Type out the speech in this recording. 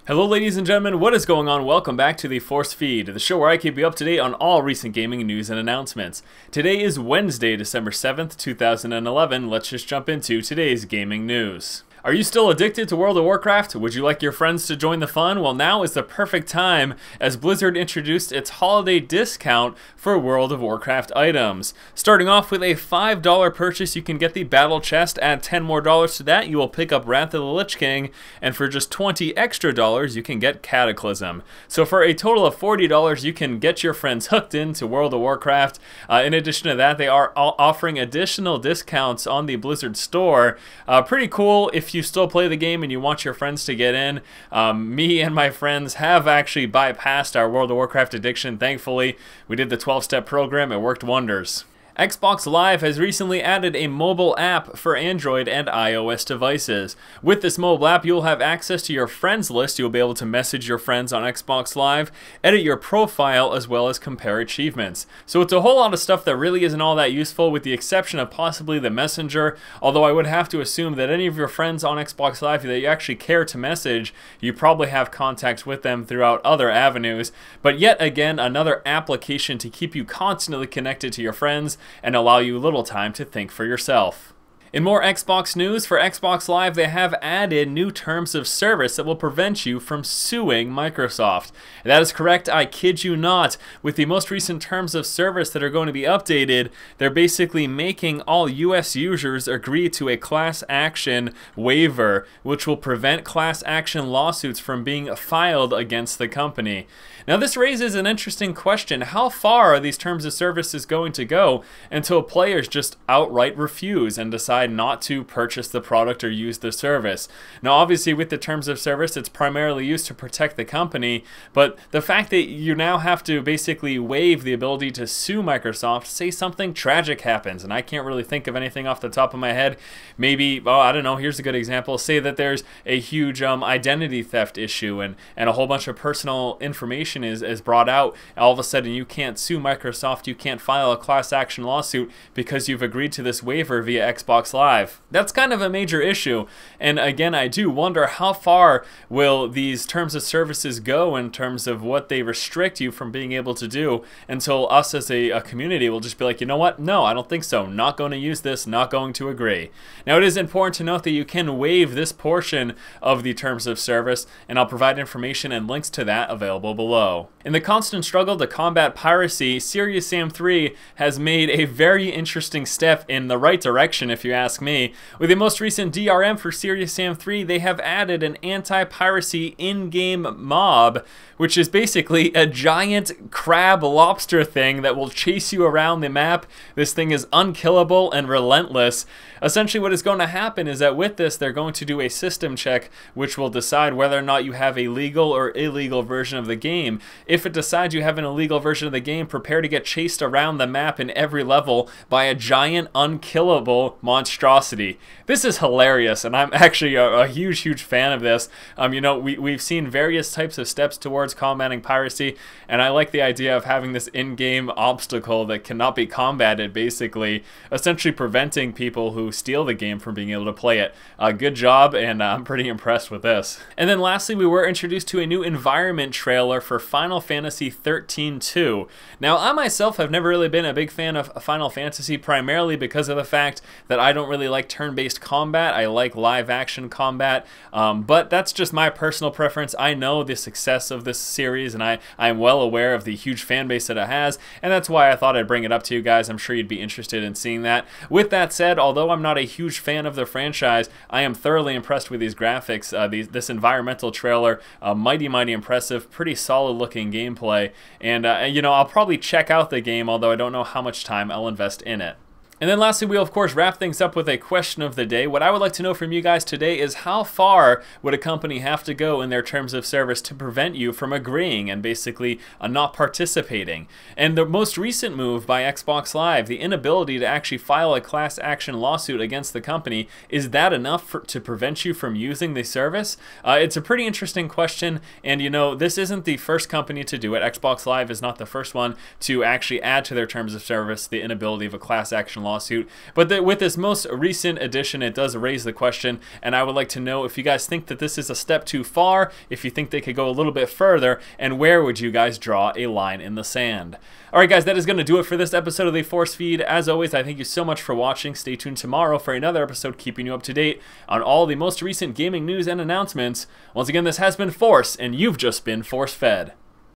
Hello ladies and gentlemen, what is going on? Welcome back to the Force Feed, the show where I keep you up to date on all recent gaming news and announcements. Today is Wednesday, December 7th, 2011. Let's just jump into today's gaming news. Are you still addicted to World of Warcraft? Would you like your friends to join the fun? Well, now is the perfect time as Blizzard introduced its holiday discount for World of Warcraft items. Starting off with a $5 purchase, you can get the Battle Chest. Add $10 more to that, you will pick up Wrath of the Lich King, and for just $20 extra, you can get Cataclysm. So for a total of $40, you can get your friends hooked into World of Warcraft. In addition to that, they are offering additional discounts on the Blizzard store. Pretty cool if you still play the game and you want your friends to get in. Me and my friends have actually bypassed our World of Warcraft addiction, thankfully. We did the 12-step program, it worked wonders. Xbox Live has recently added a mobile app for Android and iOS devices. With this mobile app, you'll have access to your friends list. You'll be able to message your friends on Xbox Live, edit your profile, as well as compare achievements. So it's a whole lot of stuff that really isn't all that useful, with the exception of possibly the Messenger, although I would have to assume that any of your friends on Xbox Live that you actually care to message, you probably have contact with them throughout other avenues. But yet again, another application to keep you constantly connected to your friends and allow you little time to think for yourself. In more Xbox news, for Xbox Live, they have added new terms of service that will prevent you from suing Microsoft. That is correct, I kid you not. With the most recent terms of service that are going to be updated, they're basically making all US users agree to a class action waiver, which will prevent class action lawsuits from being filed against the company. Now this raises an interesting question. How far are these terms of services going to go until players just outright refuse and decide not to purchase the product or use the service? Now obviously with the terms of service, it's primarily used to protect the company, but the fact that you now have to basically waive the ability to sue Microsoft, say something tragic happens, and I can't really think of anything off the top of my head. Maybe, oh, I don't know, here's a good example. Say that there's a huge identity theft issue and a whole bunch of personal information is brought out. All of a sudden you can't sue Microsoft, you can't file a class action lawsuit because you've agreed to this waiver via Xbox Live. That's kind of a major issue, and again I do wonder how far will these terms of services go in terms of what they restrict you from being able to do, until us as a community will just be like, you know what, no, I don't think so, not going to use this, not going to agree. Now it is important to note that you can waive this portion of the terms of service, and I'll provide information and links to that available below. In the constant struggle to combat piracy, Serious Sam 3 has made a very interesting step in the right direction, if you ask me. With the most recent DRM for Serious Sam 3, they have added an anti-piracy in-game mob, which is basically a giant crab lobster thing that will chase you around the map. This thing is unkillable and relentless. Essentially what is going to happen is that with this, they're going to do a system check which will decide whether or not you have a legal or illegal version of the game. If it decides you have an illegal version of the game, prepare to get chased around the map in every level by a giant unkillable monstrosity. This is hilarious, and I'm actually a huge fan of this. You know, we've seen various types of steps towards combating piracy, and I like the idea of having this in-game obstacle that cannot be combated, basically, essentially preventing people who steal the game from being able to play it. Good job, and I'm pretty impressed with this. And then lastly, we were introduced to a new environment trailer for Final Fantasy XIII-2. Now, I myself have never really been a big fan of Final Fantasy, primarily because of the fact that I don't really like turn-based combat. I like live-action combat, but that's just my personal preference. I know the success of this series, and I am well aware of the huge fan base that it has, and that's why I thought I'd bring it up to you guys. I'm sure you'd be interested in seeing that. With that said, although I'm not a huge fan of the franchise, I am thoroughly impressed with these graphics. This environmental trailer, mighty impressive, pretty solid looking gameplay, and you know, I'll probably check out the game, although I don't know how much time I'll invest in it. And then lastly, we'll of course wrap things up with a question of the day. What I would like to know from you guys today is how far would a company have to go in their terms of service to prevent you from agreeing and basically not participating? And the most recent move by Xbox Live, the inability to actually file a class action lawsuit against the company, is that enough to prevent you from using the service? It's a pretty interesting question, and you know, this isn't the first company to do it. Xbox Live is not the first one to actually add to their terms of service the inability of a class action lawsuit. But with this most recent addition, it does raise the question, and I would like to know if you guys think that this is a step too far, if you think they could go a little bit further, and where would you guys draw a line in the sand. Alright guys, that is going to do it for this episode of the Force Feed. As always, I thank you so much for watching. Stay tuned tomorrow for another episode keeping you up to date on all the most recent gaming news and announcements. Once again, this has been Force, and you've just been force-fed.